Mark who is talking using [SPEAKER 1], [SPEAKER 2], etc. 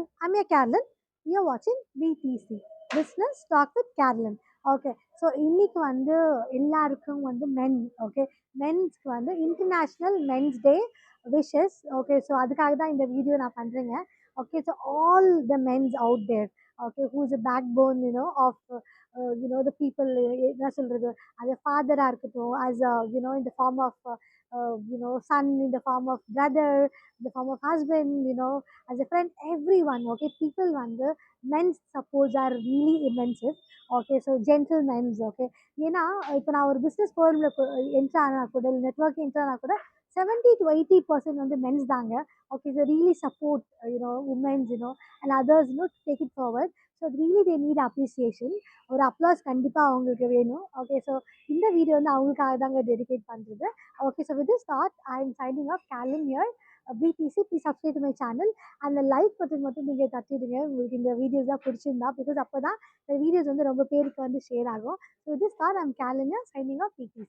[SPEAKER 1] everyone, I'm your Carolyn. You're watching BTC Business Talk with Carolyn. Okay so இன்னைக்கு வந்து எல்லாருக்கும் வந்து men okay மென்ஸ்க்கு வந்து international men's day wishes okay so அதுக்காக தான் இந்த வீடியோ நான் பண்ணுறேங்க okay so all the men's out there okay who's a backbone of the people என்ன சொல்கிறது அது ஃபாதராக இருக்கட்டும் as a in the form of son, in the form of brother, in the form of husband, as a friend, everyone, okay, people wonder, men's supports are really immense, okay, so gentlemen, okay, ஏன்னா இப்போ நான் ஒரு business ஃபோரமில் enter ஆனால் கூட இல்லை network enter ஆனால் கூட 70 to 80% வந்து மென்ஸ் தாங்க okay so really support women's and others take it forward so really they need appreciation ஒரு அப்ளாஸ் கண்டிப்பாக அவங்களுக்கு வேணும் ஓகே ஸோ இந்த வீடியோ வந்து அவங்களுக்காக தாங்க டெடிகேட் பண்ணுறது okay so with this thought I'm signing off Calvin here BTC please subscribe to my channel and the like button மட்டும் நீங்கள் தட்டிடுங்க உங்களுக்கு இந்த வீடியோஸ்லாம் பிடிச்சிருந்தா பிகாஸ் அப்போ தான் இந்த வீடியோஸ் வந்து ரொம்ப பேருக்கு வந்து ஷேர் ஆகும் so with this thought I'm Calvin here signing off BTC